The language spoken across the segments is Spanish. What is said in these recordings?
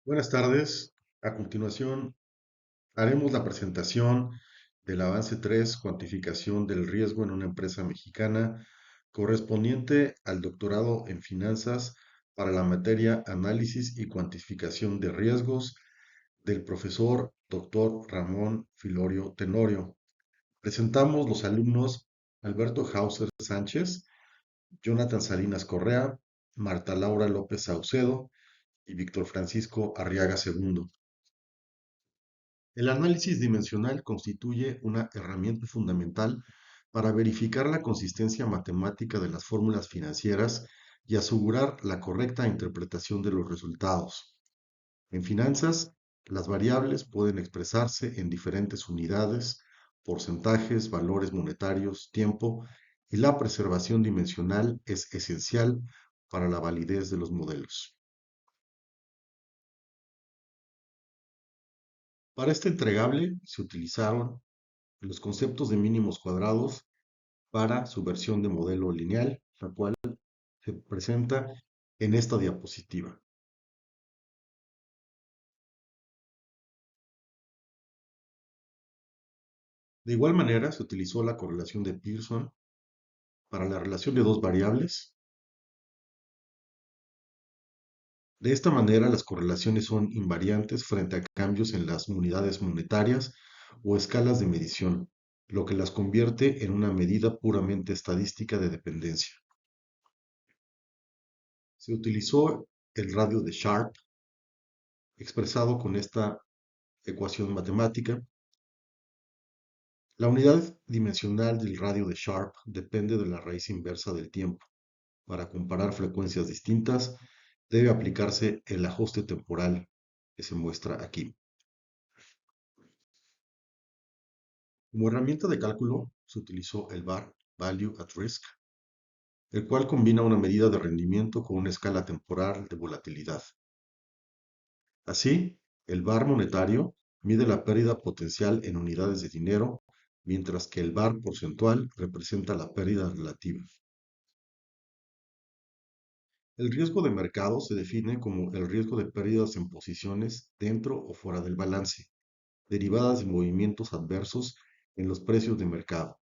Buenas tardes. A continuación, haremos la presentación del avance 3, cuantificación del riesgo en una empresa mexicana, correspondiente al doctorado en finanzas para la materia análisis y cuantificación de riesgos del profesor Dr. Ramón Filorio Tenorio. Presentamos los alumnos Alberto Hauser Sánchez, Jonathan Salinas Correa, Marta Laura López Saucedo y Víctor Francisco Arriaga II. El análisis dimensional constituye una herramienta fundamental para verificar la consistencia matemática de las fórmulas financieras y asegurar la correcta interpretación de los resultados. En finanzas, las variables pueden expresarse en diferentes unidades, porcentajes, valores monetarios, tiempo, y la preservación dimensional es esencial para la validez de los modelos. Para este entregable se utilizaron los conceptos de mínimos cuadrados para su versión de modelo lineal, la cual se presenta en esta diapositiva. De igual manera, se utilizó la correlación de Pearson para la relación de dos variables. De esta manera, las correlaciones son invariantes frente a cambios en las unidades monetarias o escalas de medición, lo que las convierte en una medida puramente estadística de dependencia. Se utilizó el radio de Sharpe, expresado con esta ecuación matemática. La unidad dimensional del radio de Sharpe depende de la raíz inversa del tiempo. Para comparar frecuencias distintas, debe aplicarse el ajuste temporal que se muestra aquí. Como herramienta de cálculo, se utilizó el VAR, Value at Risk, el cual combina una medida de rendimiento con una escala temporal de volatilidad. Así, el VAR monetario mide la pérdida potencial en unidades de dinero, mientras que el VAR porcentual representa la pérdida relativa. El riesgo de mercado se define como el riesgo de pérdidas en posiciones dentro o fuera del balance, derivadas de movimientos adversos en los precios de mercado.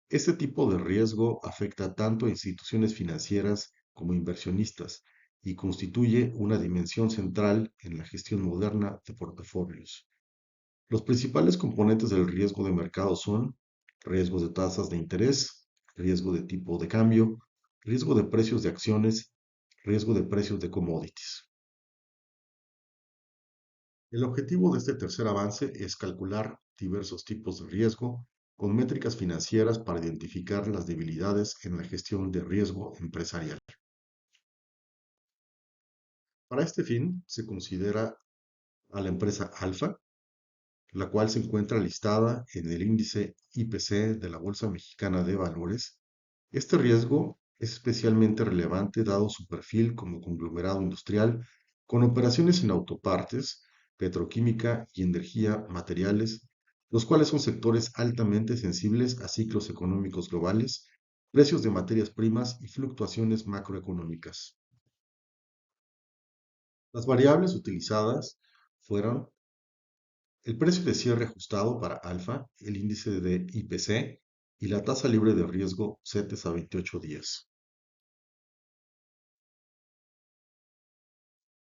Este tipo de riesgo afecta tanto a instituciones financieras como inversionistas y constituye una dimensión central en la gestión moderna de portafolios. Los principales componentes del riesgo de mercado son riesgos de tasas de interés, riesgo de tipo de cambio, riesgo de precios de acciones, riesgo de precios de commodities. El objetivo de este tercer avance es calcular diversos tipos de riesgo con métricas financieras para identificar las debilidades en la gestión de riesgo empresarial. Para este fin, se considera a la empresa Alfa, la cual se encuentra listada en el índice IPC de la Bolsa Mexicana de Valores. Este riesgo es especialmente relevante dado su perfil como conglomerado industrial con operaciones en autopartes, petroquímica y energía materiales, los cuales son sectores altamente sensibles a ciclos económicos globales, precios de materias primas y fluctuaciones macroeconómicas. Las variables utilizadas fueron el precio de cierre ajustado para alfa, el índice de IPC y la tasa libre de riesgo CETES a 28 días.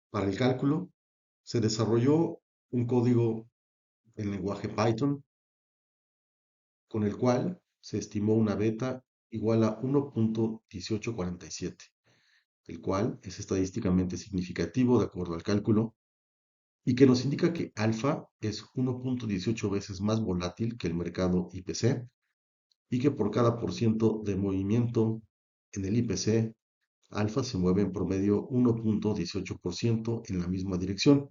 Para el cálculo, se desarrolló un código en lenguaje Python con el cual se estimó una beta igual a 1.1847, el cual es estadísticamente significativo de acuerdo al cálculo y que nos indica que alfa es 1.18 veces más volátil que el mercado IPC y que por cada por ciento de movimiento en el IPC, alfa se mueve en promedio 1.18% en la misma dirección.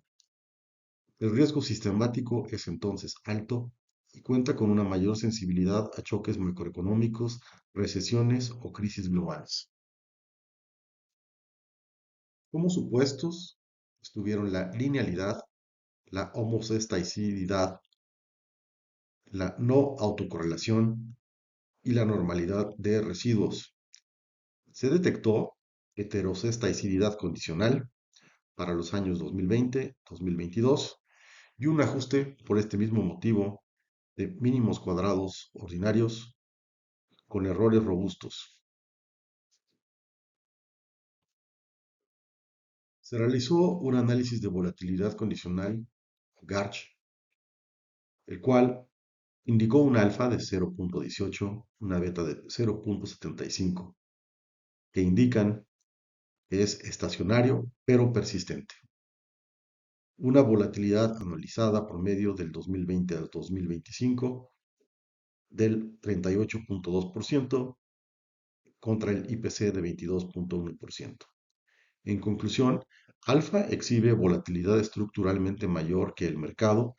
El riesgo sistemático es entonces alto y cuenta con una mayor sensibilidad a choques macroeconómicos, recesiones o crisis globales. Como supuestos estuvieron la linealidad, la homocestaicidad, la no autocorrelación y la normalidad de residuos. Se detectó heterocestaicidad condicional, para los años 2020-2022 y un ajuste por este mismo motivo de mínimos cuadrados ordinarios con errores robustos. Se realizó un análisis de volatilidad condicional, GARCH, el cual indicó un alfa de 0.18, una beta de 0.75, que indican que es estacionario pero persistente. Una volatilidad anualizada promedio del 2020 al 2025 del 38.2% contra el IPC de 22.1%. En conclusión, alfa exhibe volatilidad estructuralmente mayor que el mercado,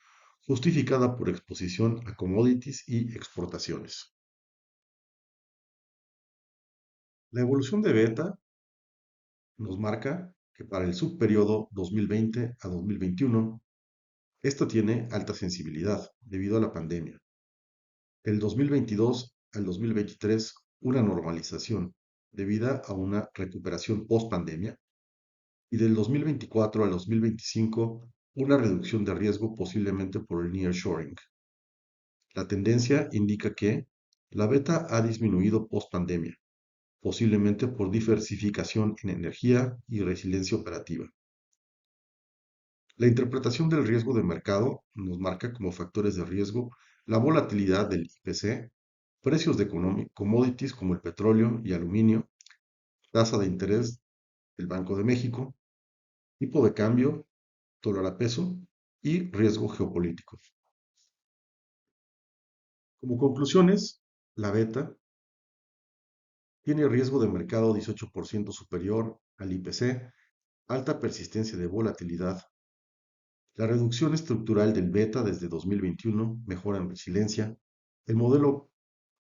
justificada por exposición a commodities y exportaciones. La evolución de beta nos marca que para el subperiodo 2020 a 2021, esto tiene alta sensibilidad debido a la pandemia. Del 2022 al 2023, una normalización debida a una recuperación post-pandemia. Y del 2024 al 2025, una reducción de riesgo posiblemente por el nearshoring. La tendencia indica que la beta ha disminuido post-pandemia, posiblemente por diversificación en energía y resiliencia operativa. La interpretación del riesgo de mercado nos marca como factores de riesgo la volatilidad del IPC, precios de commodities como el petróleo y aluminio, tasa de interés del Banco de México, tipo de cambio, dólar a peso y riesgo geopolítico. Como conclusiones, la beta tiene riesgo de mercado 18% superior al IPC, alta persistencia de volatilidad. La reducción estructural del beta desde 2021 mejora en resiliencia. El modelo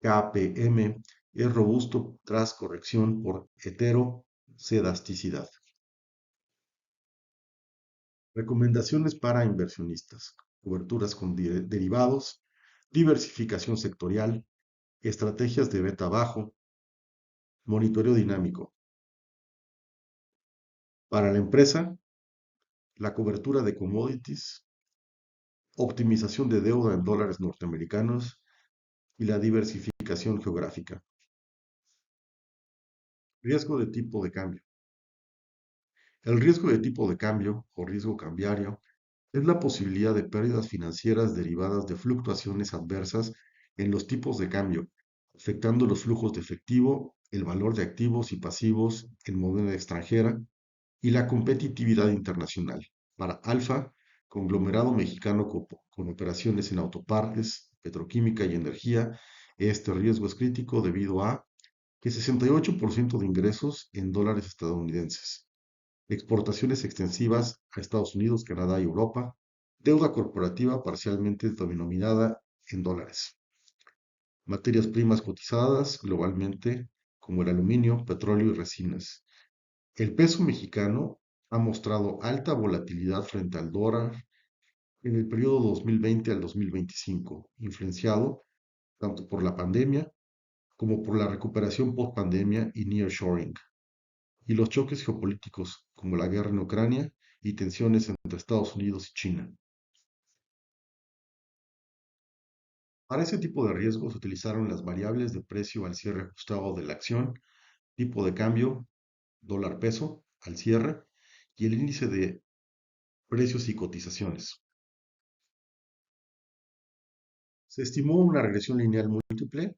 KPM es robusto tras corrección por heterocedasticidad. Recomendaciones para inversionistas: coberturas con derivados, diversificación sectorial, estrategias de beta bajo, monitoreo dinámico. Para la empresa, la cobertura de commodities, optimización de deuda en dólares norteamericanos y la diversificación geográfica. Riesgo de tipo de cambio. El riesgo de tipo de cambio o riesgo cambiario es la posibilidad de pérdidas financieras derivadas de fluctuaciones adversas en los tipos de cambio, afectando los flujos de efectivo, el valor de activos y pasivos en moneda extranjera y la competitividad internacional. Para Alfa, conglomerado mexicano con operaciones en autopartes, petroquímica y energía, este riesgo es crítico debido a que 68% de ingresos en dólares estadounidenses, exportaciones extensivas a Estados Unidos, Canadá y Europa, deuda corporativa parcialmente denominada en dólares, materias primas cotizadas globalmente como el aluminio, petróleo y resinas. El peso mexicano ha mostrado alta volatilidad frente al dólar en el periodo 2020 al 2025, influenciado tanto por la pandemia como por la recuperación post-pandemia y nearshoring, y los choques geopolíticos como la guerra en Ucrania y tensiones entre Estados Unidos y China. Para ese tipo de riesgos se utilizaron las variables de precio al cierre ajustado de la acción, tipo de cambio, dólar peso al cierre y el índice de precios y cotizaciones. Se estimó una regresión lineal múltiple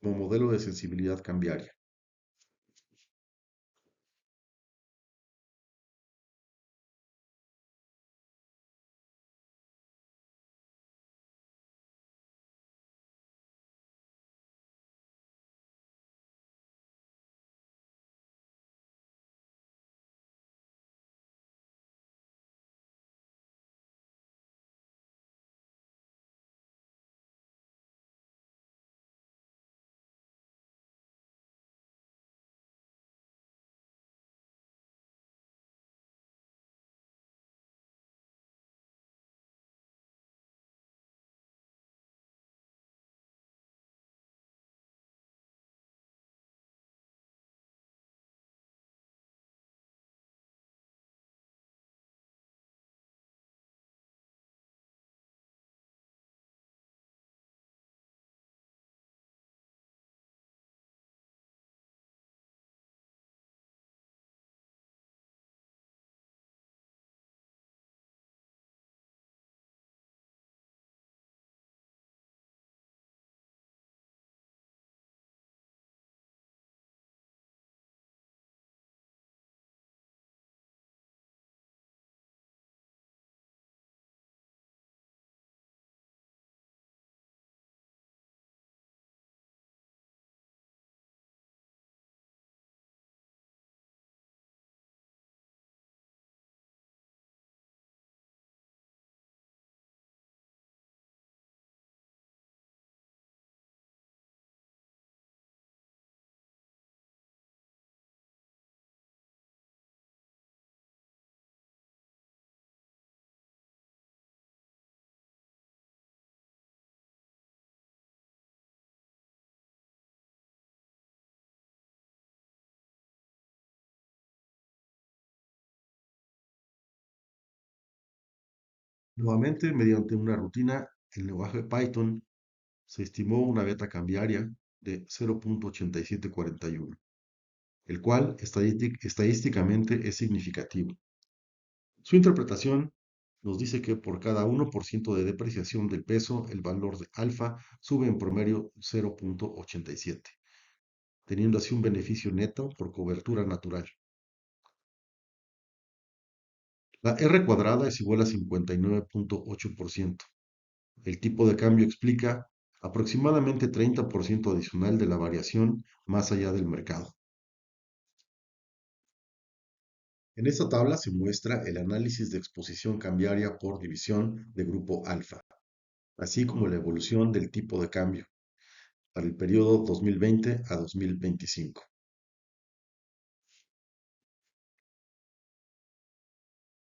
como modelo de sensibilidad cambiaria. Nuevamente, mediante una rutina, el lenguaje Python se estimó una beta cambiaria de 0.8741, el cual estadísticamente es significativo. Su interpretación nos dice que por cada 1% de depreciación del peso, el valor de alfa sube en promedio 0.87, teniendo así un beneficio neto por cobertura natural. La R cuadrada es igual a 59.8%. El tipo de cambio explica aproximadamente 30% adicional de la variación más allá del mercado. En esta tabla se muestra el análisis de exposición cambiaria por división de grupo alfa, así como la evolución del tipo de cambio para el periodo 2020 a 2025.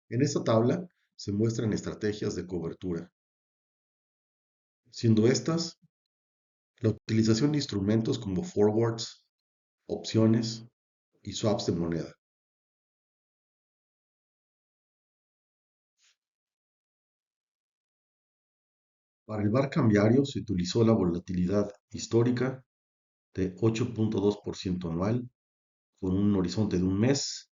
En esta tabla se muestran estrategias de cobertura, siendo estas la utilización de instrumentos como forwards, opciones y swaps de moneda. Para el bar cambiario se utilizó la volatilidad histórica de 8.2% anual con un horizonte de un mes,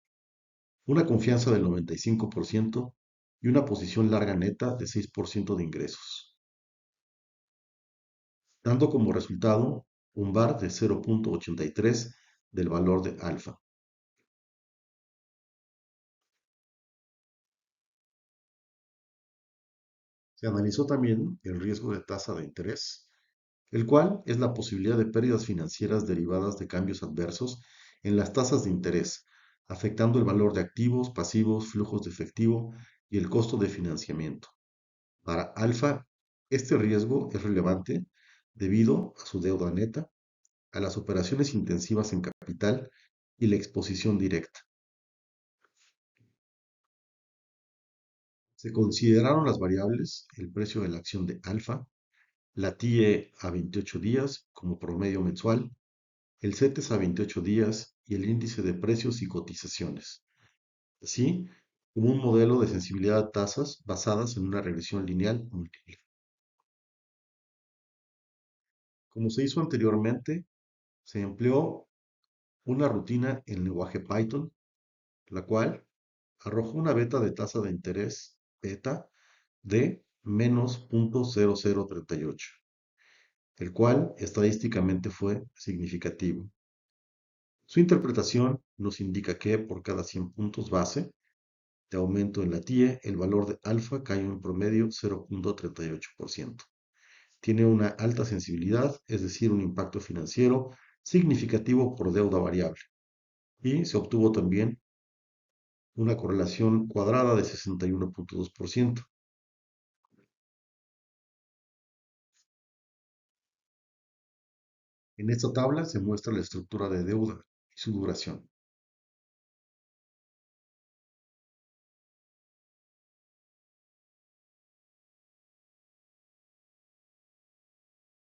una confianza del 95% y una posición larga neta de 6% de ingresos, dando como resultado un bar de 0.83 del valor de alfa. Se analizó también el riesgo de tasa de interés, el cual es la posibilidad de pérdidas financieras derivadas de cambios adversos en las tasas de interés, afectando el valor de activos, pasivos, flujos de efectivo y el costo de financiamiento. Para Alfa, este riesgo es relevante debido a su deuda neta, a las operaciones intensivas en capital y la exposición directa. Se consideraron las variables, el precio de la acción de Alfa, la TIE a 28 días como promedio mensual, el CETES a 28 días y el índice de precios y cotizaciones, así como un modelo de sensibilidad a tasas basadas en una regresión lineal múltiple. Como se hizo anteriormente, se empleó una rutina en lenguaje Python, la cual arrojó una beta de tasa de interés beta de menos 0.0038, el cual estadísticamente fue significativo. Su interpretación nos indica que por cada 100 puntos base de aumento en la TIE, el valor de alfa cae en promedio 0.38%. Tiene una alta sensibilidad, es decir, un impacto financiero significativo por deuda variable. Y se obtuvo también una correlación cuadrada de 61.2%. En esta tabla se muestra la estructura de deuda y su duración.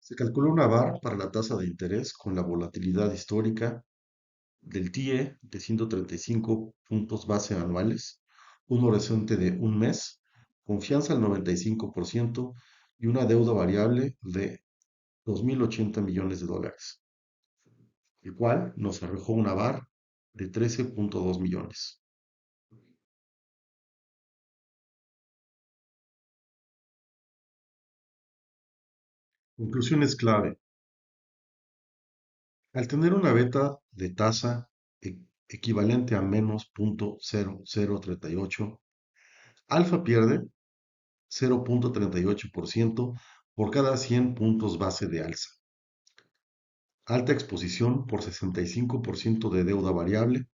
Se calcula una VAR para la tasa de interés con la volatilidad histórica del TIE de 135 puntos base anuales, un horizonte de un mes, confianza al 95% y una deuda variable de 2.080 millones de dólares, el cual nos arrojó una VAR de 13.2 millones. Conclusiones clave. Al tener una beta de tasa equivalente a menos 0.0038, alfa pierde 0.38% por cada 100 puntos base de alza. Alta exposición por 65% de deuda variable,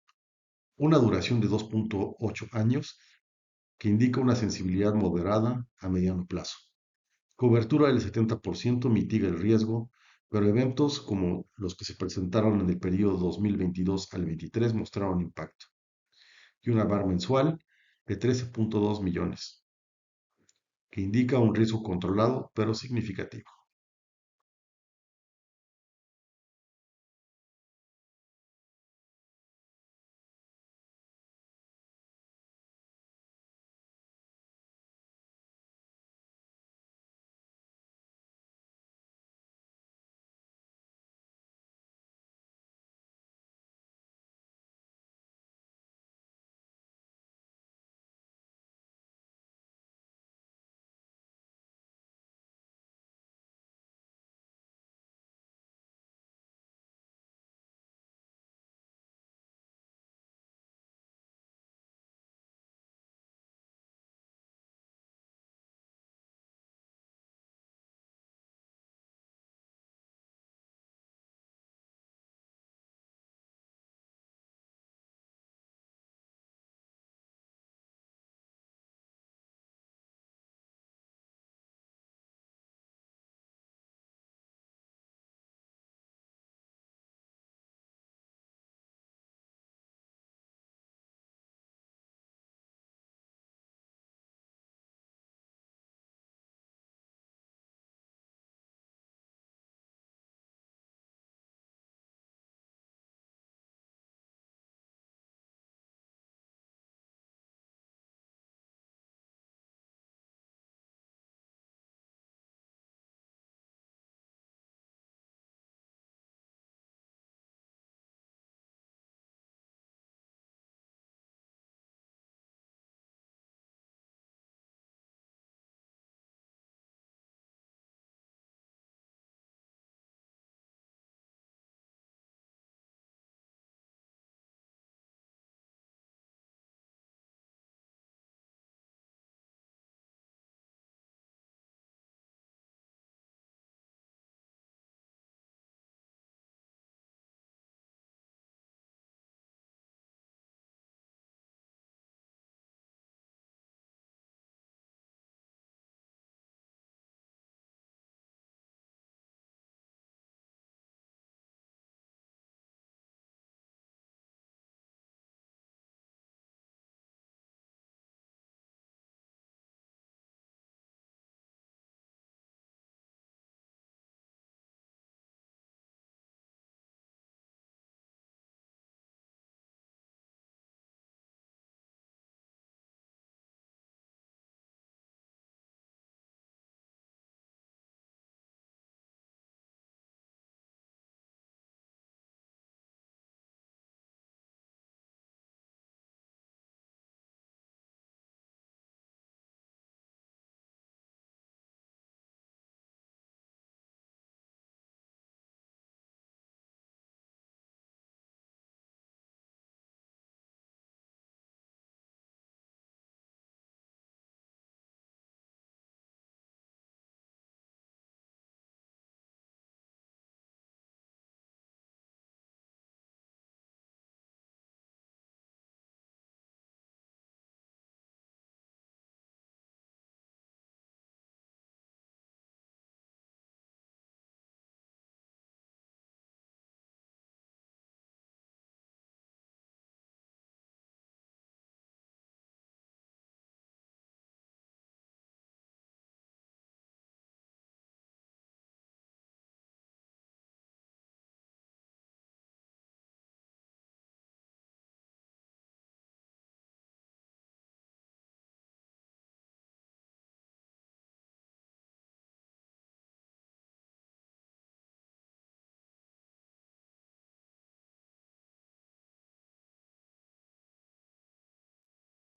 una duración de 2.8 años que indica una sensibilidad moderada a mediano plazo. Cobertura del 70% mitiga el riesgo, pero eventos como los que se presentaron en el periodo 2022 al 23 mostraron impacto. Y una VAR mensual de 13.2 millones, que indica un riesgo controlado pero significativo.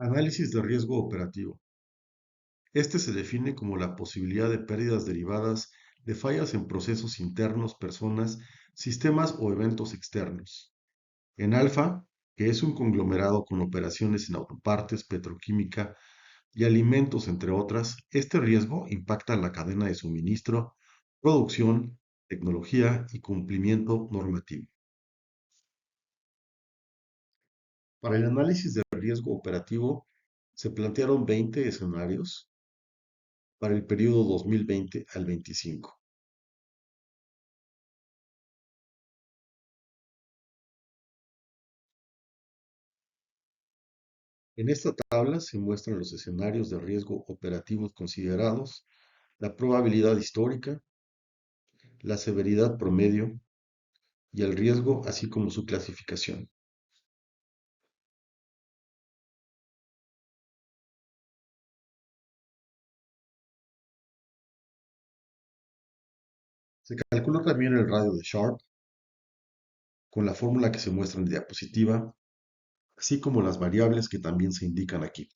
Análisis de riesgo operativo. Este se define como la posibilidad de pérdidas derivadas de fallas en procesos internos, personas, sistemas o eventos externos. En Alfa, que es un conglomerado con operaciones en autopartes, petroquímica y alimentos, entre otras, este riesgo impacta la cadena de suministro, producción, tecnología y cumplimiento normativo. Para el análisis de riesgo operativo, se plantearon 20 escenarios para el periodo 2020 al 25. En esta tabla se muestran los escenarios de riesgo operativos considerados, la probabilidad histórica, la severidad promedio y el riesgo, así como su clasificación. Se calculó también el radio de Sharpe con la fórmula que se muestra en la diapositiva, así como las variables que también se indican aquí.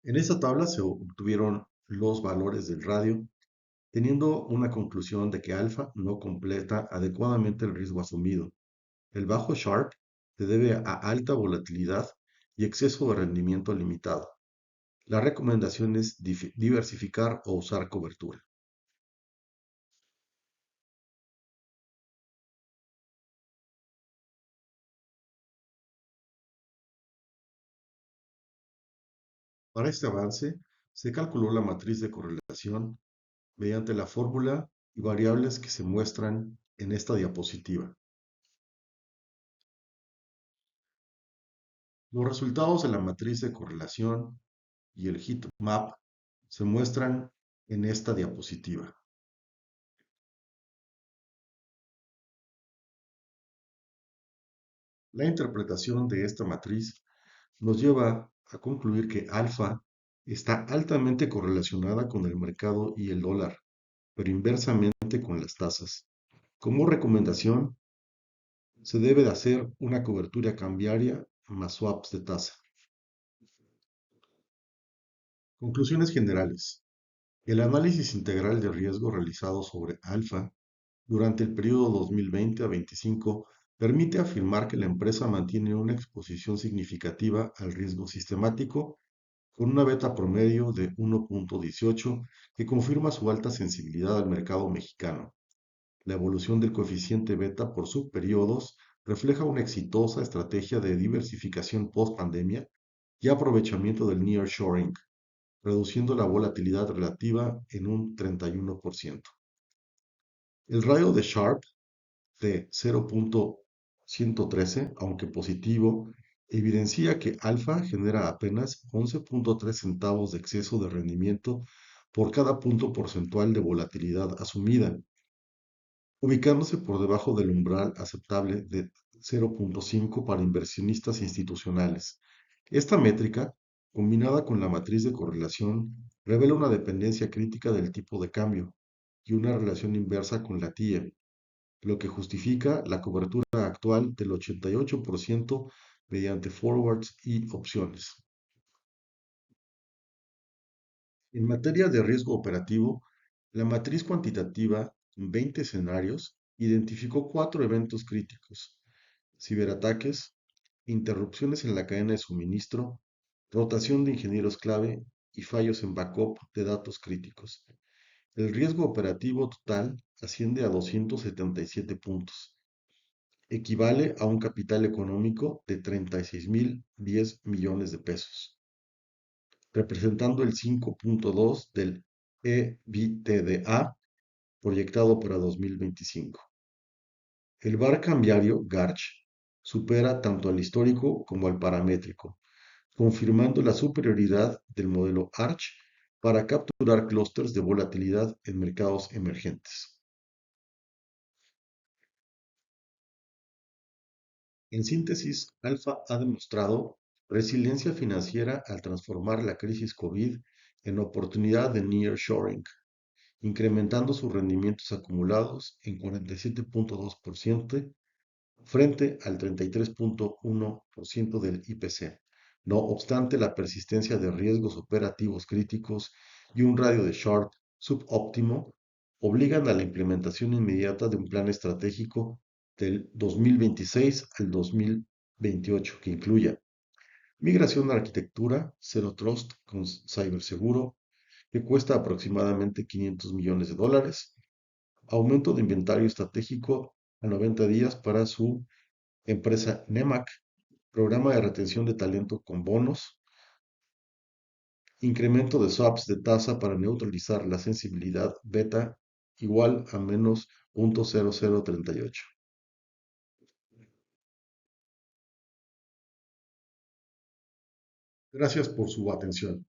En esta tabla se obtuvieron los valores del radio, teniendo una conclusión de que alfa no completa adecuadamente el riesgo asumido. El bajo Sharpe se debe a alta volatilidad y exceso de rendimiento limitado. La recomendación es diversificar o usar cobertura. Para este avance, se calculó la matriz de correlación mediante la fórmula y variables que se muestran en esta diapositiva. Los resultados de la matriz de correlación y el heat map se muestran en esta diapositiva. La interpretación de esta matriz nos lleva a concluir que alfa está altamente correlacionada con el mercado y el dólar, pero inversamente con las tasas. Como recomendación, se debe de hacer una cobertura cambiaria más swaps de tasa. Conclusiones generales. El análisis integral de riesgo realizado sobre alfa durante el periodo 2020 a 25 permite afirmar que la empresa mantiene una exposición significativa al riesgo sistemático con una beta promedio de 1.18 que confirma su alta sensibilidad al mercado mexicano. La evolución del coeficiente beta por subperiodos refleja una exitosa estrategia de diversificación post-pandemia y aprovechamiento del nearshoring, reduciendo la volatilidad relativa en un 31%. El radio de Sharpe de 0.113, aunque positivo, evidencia que alfa genera apenas 11.3 centavos de exceso de rendimiento por cada punto porcentual de volatilidad asumida, ubicándose por debajo del umbral aceptable de 0.5 para inversionistas institucionales. Esta métrica, combinada con la matriz de correlación, revela una dependencia crítica del tipo de cambio y una relación inversa con la TIE, lo que justifica la cobertura actual del 88% mediante forwards y opciones. En materia de riesgo operativo, la matriz cuantitativa en 20 escenarios identificó 4 eventos críticos: ciberataques, interrupciones en la cadena de suministro, rotación de ingenieros clave y fallos en backup de datos críticos. El riesgo operativo total asciende a 277 puntos, equivale a un capital económico de 36.010 millones de pesos, representando el 5.2 del EBITDA proyectado para 2025. El VAR cambiario GARCH supera tanto al histórico como al paramétrico, confirmando la superioridad del modelo ARCH para capturar clústeres de volatilidad en mercados emergentes. En síntesis, Alfa ha demostrado resiliencia financiera al transformar la crisis COVID en oportunidad de nearshoring incrementando sus rendimientos acumulados en 47.2% frente al 33.1% del IPC. No obstante, la persistencia de riesgos operativos críticos y un radio de Sharpe subóptimo obligan a la implementación inmediata de un plan estratégico del 2026 al 2028 que incluya migración de arquitectura, Zero Trust con ciberseguro, que cuesta aproximadamente $500 millones, aumento de inventario estratégico a 90 días para su empresa NEMAC, programa de retención de talento con bonos, incremento de swaps de tasa para neutralizar la sensibilidad beta igual a menos 0.0038. Gracias por su atención.